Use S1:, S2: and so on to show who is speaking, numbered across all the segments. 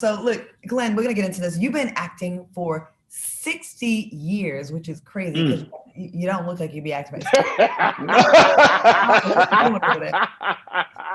S1: So look, Glynn, we're gonna get into this. You've been acting for 60 years, which is crazy because you don't look like you'd be acting by 60.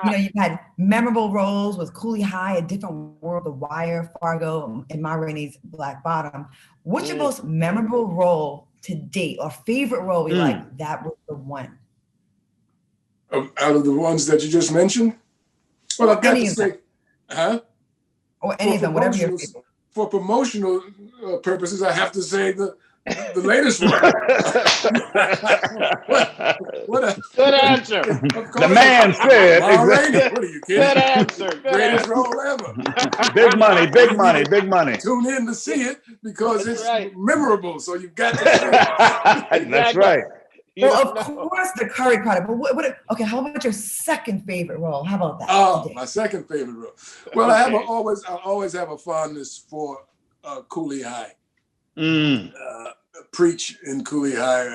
S1: You know, you've had memorable roles with Cooley High, A Different World, The Wire, Fargo, and Ma Rainey's Black Bottom. What's your most memorable role to date, or favorite role we like? That was the one.
S2: Out of the ones that you just mentioned? Well, I've got to say,
S1: or any of them, whatever you're.
S2: For promotional purposes, I have to say the latest one. what
S3: good answer.
S4: The man said.
S2: Ma Rainey, what are you kidding?
S3: Good answer.
S2: Greatest role ever.
S4: Big money, big money, big money.
S2: Tune in to see it because it's memorable. So you've got to see it.
S4: That's right.
S1: Well, of course, the curry product. But okay, how about your second favorite role? How about that?
S2: Oh, my second favorite role. Well, I always have a fondness for Cooley High. Preach in Cooley High,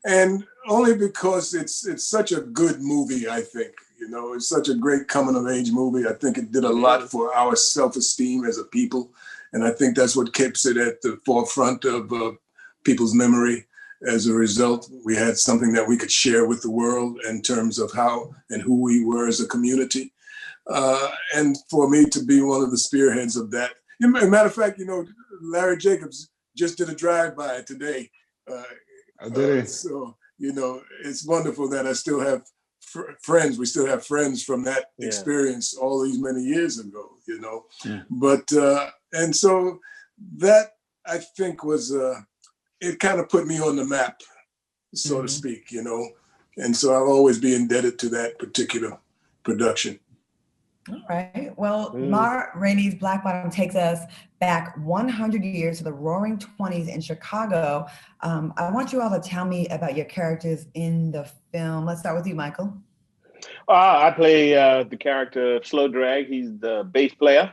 S2: and only because it's such a good movie. I think it's such a great coming of age movie. I think it did a lot for our self-esteem as a people, and I think that's what keeps it at the forefront of people's memory. As a result, we had something that we could share with the world in terms of how and who we were as a community. And for me to be one of the spearheads of that. As a matter of fact, Larry Jacobs just did a drive-by today. So, it's wonderful that I still have friends. We still have friends from that experience all these many years ago, But, and so that I think was, it kind of put me on the map, so to speak, and so I'll always be indebted to that particular production.
S1: All right. Well, Ma Rainey's Black Bottom takes us back 100 years to the Roaring 20s in Chicago. I want you all to tell me about your characters in the film. Let's start with you, Michael.
S3: I play the character Slow Drag. He's the bass player.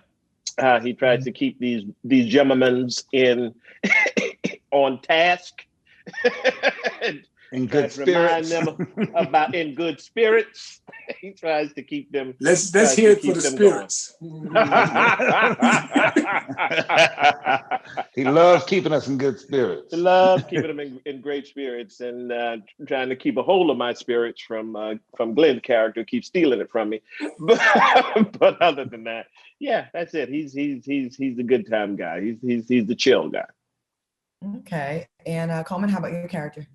S3: He tries to keep these gentlemen on task.
S4: In good spirits.
S3: Remind them about in good spirits. He tries to keep them.
S2: Let's hear it for the spirits.
S4: He loves keeping us in good spirits.
S3: He loves keeping them in great spirits, and trying to keep a hold of my spirits from Glenn's character, keeps stealing it from me. But other than that, yeah, that's it. He's the good time guy. He's the chill guy.
S1: Okay, and Colman, how about your character?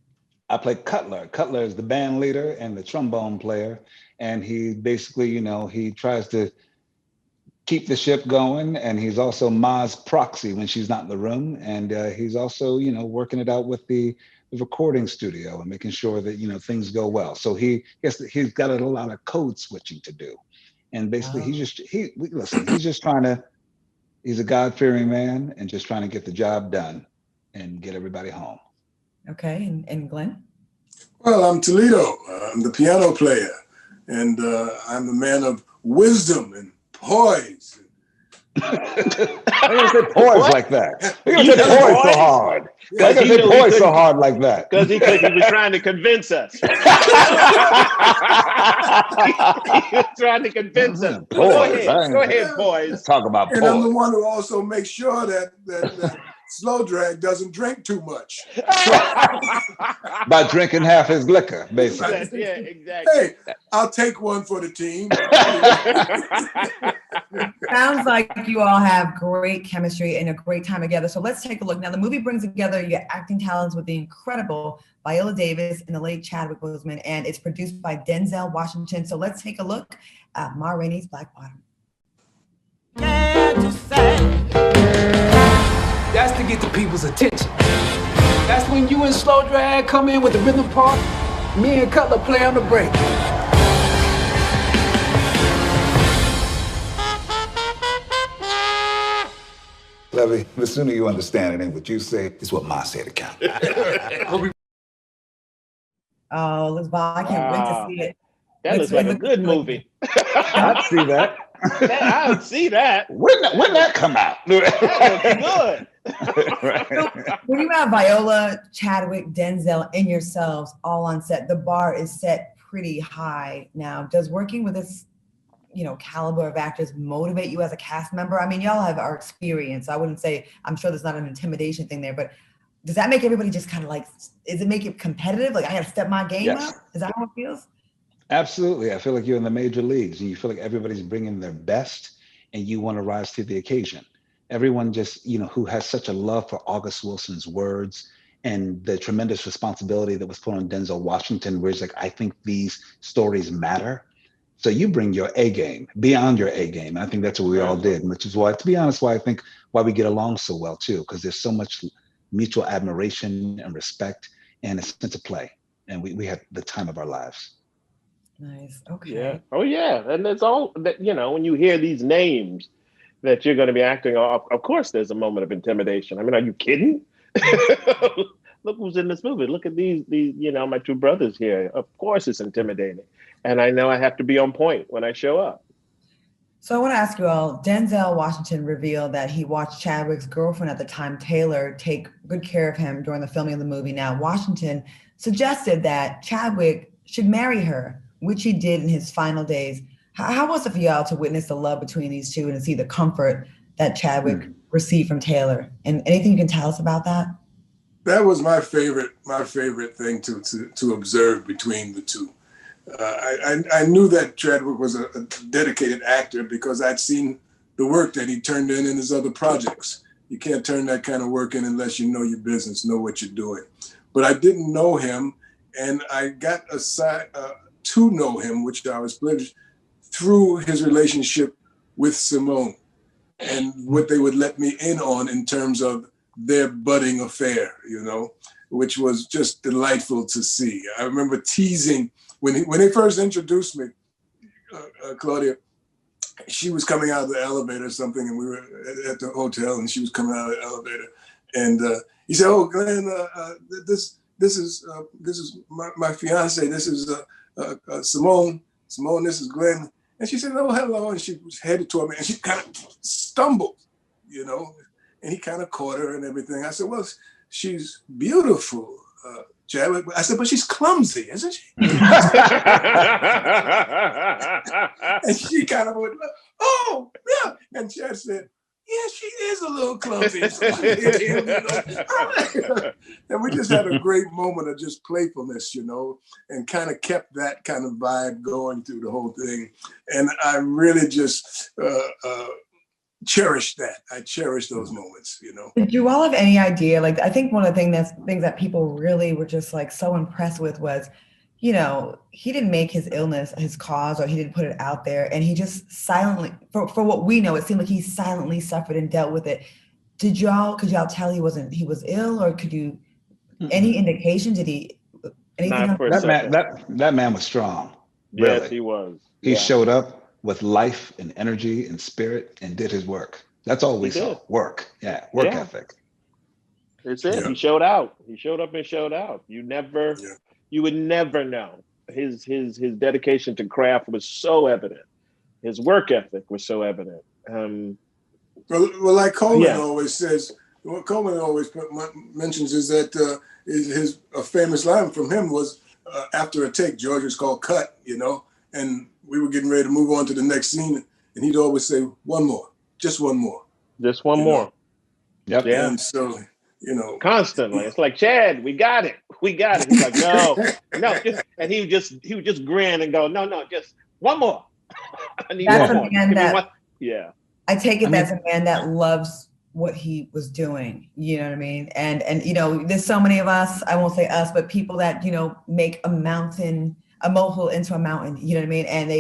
S4: I play Cutler. Cutler is the band leader and the trombone player. And he basically, he tries to keep the ship going. And he's also Ma's proxy when she's not in the room. And he's also, working it out with the recording studio and making sure that, things go well. So he's got a lot of code switching to do. And basically he's a God-fearing man and just trying to get the job done and get everybody home.
S1: Okay, and Glynn?
S2: Well, I'm Toledo. I'm the piano player, and I'm the man of wisdom and poise.
S4: Why are you say poise like that? Why are you say poise so hard? Why are you say poise so hard like that?
S3: Because he was trying to convince us. He was trying to convince us. Go ahead, poise.
S4: Let's talk about poise.
S2: And I'm the one who also makes sure that Slow Drag doesn't drink too much.
S4: By drinking half his liquor, basically.
S3: Yeah, exactly.
S2: Hey, I'll take one for the team.
S1: Sounds like you all have great chemistry and a great time together. So let's take a look. Now, the movie brings together your acting talents with the incredible Viola Davis and the late Chadwick Boseman, and it's produced by Denzel Washington. So let's take a look at Ma Rainey's Black Bottom.
S5: That's to get the people's attention. That's when you and Slow Drag come in with the rhythm part. Me and Cutler play on the break.
S6: Levy, the sooner you understand it ain't what you say, it's what Ma said to count.
S1: Oh, let's I can't wait to see it.
S3: That looks like a good movie.
S4: I'd see that.
S3: I would see that.
S4: When that come out?
S3: That looks good.
S1: So, when you have Viola, Chadwick, Denzel, and yourselves all on set, the bar is set pretty high now. Does working with this caliber of actors motivate you as a cast member? I mean, y'all have our experience. I wouldn't say, I'm sure there's not an intimidation thing there, but does that make everybody just kind of like, does it make it competitive? Like, I got to step my game up? Is that how it feels?
S4: Absolutely. I feel like you're in the major leagues and you feel like everybody's bringing their best and you want to rise to the occasion. Everyone just, who has such a love for August Wilson's words and the tremendous responsibility that was put on Denzel Washington, where he's like, I think these stories matter. So you bring your A game, beyond your A game. And I think that's what we all did, which is why, to be honest, why we get along so well too, because there's so much mutual admiration and respect and a sense of play. And we had the time of our lives.
S1: Nice. Okay.
S3: Yeah. Oh yeah. And it's all that, when you hear these names that you're going to be acting off, of course there's a moment of intimidation. I mean, are you kidding? Look who's in this movie. Look at these, my two brothers here. Of course it's intimidating. And I know I have to be on point when I show up.
S1: So I want to ask you all, Denzel Washington revealed that he watched Chadwick's girlfriend at the time, Taylor, take good care of him during the filming of the movie. Now, Washington suggested that Chadwick should marry her, which he did in his final days. How was it for y'all to witness the love between these two and to see the comfort that Chadwick received from Taylor? And anything you can tell us about that?
S2: That was my favorite thing to observe between the two. I knew that Chadwick was a dedicated actor because I'd seen the work that he turned in his other projects. You can't turn that kind of work in unless you know your business, know what you're doing. But I didn't know him, and I got assigned to know him, which I was privileged through his relationship with Simone and what they would let me in on in terms of their budding affair, which was just delightful to see. I remember teasing when they first introduced me, Claudia, she was coming out of the elevator or something, and we were at the hotel, and she was coming out of the elevator, and he said, "Oh, Glynn, this is my fiance. This is Simone. Simone, this is Glynn." And she said, "Oh, hello," and she was headed toward me, and she kind of stumbled, and he kind of caught her and everything. I said, "Well, she's beautiful, Chadwick." I said, "But she's clumsy, isn't she?" And she kind of went, "Oh, yeah." And Chad said, "Yeah, she is a little clumsy." And we just had a great moment of just playfulness, and kind of kept that kind of vibe going through the whole thing. And I really just cherished that. I cherish those moments,
S1: Did you all have any idea? Like, I think one of the things that people really were just like so impressed with was, he didn't make his illness his cause, or he didn't put it out there. And he just silently, for what we know, it seemed like he silently suffered and dealt with it. Could y'all tell he was ill, or could you, any indication? Did he, anything?
S4: That man was strong. Really.
S3: Yes, he was.
S4: He showed up with life and energy and spirit and did his work. That's all we saw. Work. Yeah. Work ethic.
S3: That's it. Yeah. He showed out. He showed up and showed out. You would never know. His dedication to craft was so evident. His work ethic was so evident.
S2: Well, like Colman always says, what Colman always mentions is that a famous line from him was, after a take, George was called cut, and we were getting ready to move on to the next scene, and he'd always say, "One more, just one more."
S3: Just one more.
S4: Yep.
S2: Yeah. And so,
S3: constantly. It's like, "Chad, we got it. We got it." He's like, no. And he would just grin and go, no, just one more. I need
S1: that's
S3: one more. Yeah.
S1: I take it that's a man that loves what he was doing. You know what I mean? And there's so many of us, I won't say us, but people that, make a molehill into a mountain, you know what I mean? And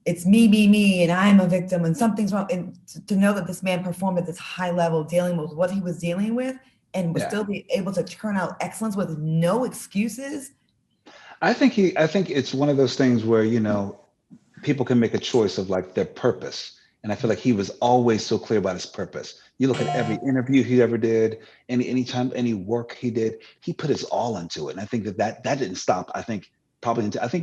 S1: it's me, and I'm a victim, and something's wrong. And to know that this man performed at this high level, dealing with what he was dealing with, and would still be able to turn out excellence with no excuses.
S4: I think it's one of those things where, people can make a choice of like their purpose. And I feel like he was always so clear about his purpose. You look at every interview he ever did, any work he did, he put his all into it. And I think that didn't stop. I think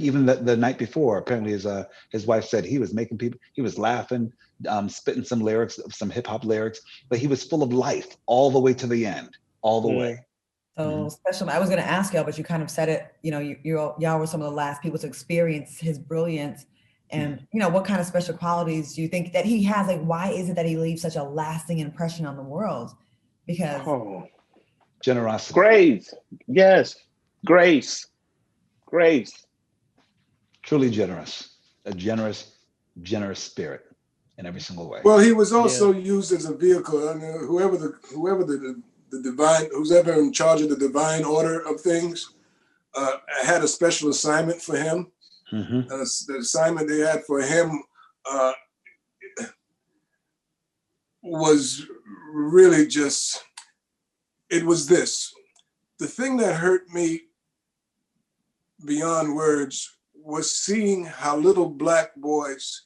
S4: even the night before, apparently his wife said he was making people, he was laughing, spitting some lyrics, some hip hop lyrics, but he was full of life all the way to the end, all the way.
S1: So special. I was going to ask y'all, but you kind of said it, y'all were some of the last people to experience his brilliance. And what kind of special qualities do you think that he has? Like, why is it that he leaves such a lasting impression on the world? Because
S4: generosity.
S3: Grace. Yes. Grace.
S4: Truly generous. A generous spirit in every single way.
S2: Well, he was also used as a vehicle. I mean, whoever the divine, who's ever in charge of the divine order of things, had a special assignment for him.
S4: Mm-hmm.
S2: The assignment they had for him was really just, it was this. The thing that hurt me beyond words was seeing how little Black boys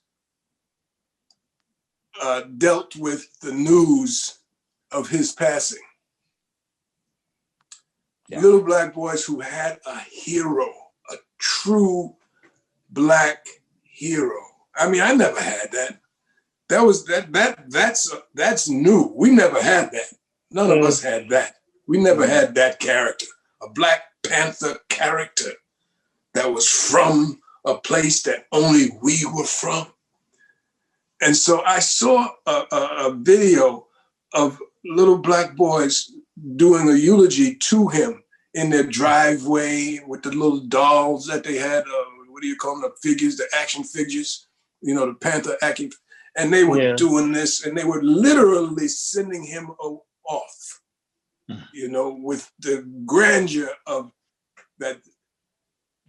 S2: dealt with the news of his passing. Yeah. Little Black boys who had a hero, a true Black hero. I mean, I never had that. That's new. We never had that. None of us had that. We never had that character, a Black Panther character that was from a place that only we were from. And so I saw a video of little Black boys doing a eulogy to him in their driveway with the little dolls that they had. What do you call them? The figures, the action figures, the Panther acting. And they were doing this, and they were literally sending him off, with the grandeur of that.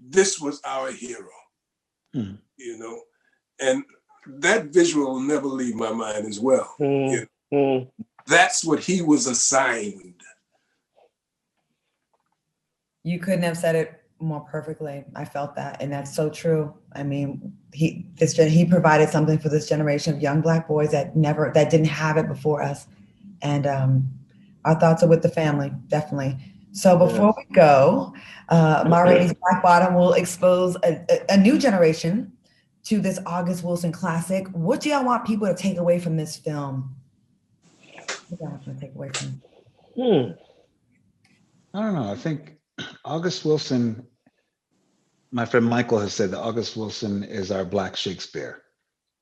S2: This was our hero, and that visual will never leave my mind as well. That's what he was assigned.
S1: You couldn't have said it more perfectly. I felt that, and that's so true. I mean, he provided something for this generation of young Black boys that didn't have it before us, and our thoughts are with the family, definitely. So before we go, Ma Rainey's Black Bottom will expose a new generation to this August Wilson classic. What do y'all want people to take away from this film? What do y'all want to take away from it?
S4: I don't know. I think August Wilson, my friend Michael has said that August Wilson is our Black Shakespeare.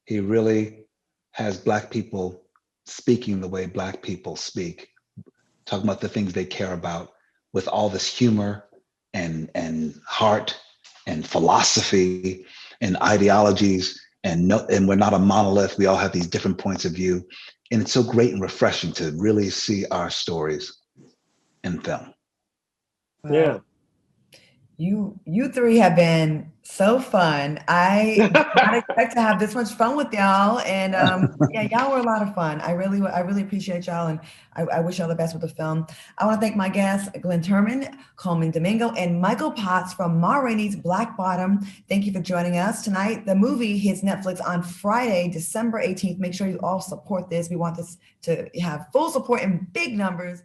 S4: He really has Black people speaking the way Black people speak, talking about the things they care about with all this humor and heart and philosophy and ideologies. And we're not a monolith. We all have these different points of view. And it's so great and refreshing to really see our stories in film.
S1: Wow. Yeah. You three have been so fun. I did not expect to have this much fun with y'all. And y'all were a lot of fun. I really appreciate y'all, and I wish y'all the best with the film. I want to thank my guests, Glynn Turman, Colman Domingo, and Michael Potts from Ma Rainey's Black Bottom. Thank you for joining us tonight. The movie hits Netflix on Friday, December 18th. Make sure you all support this. We want this to have full support in big numbers.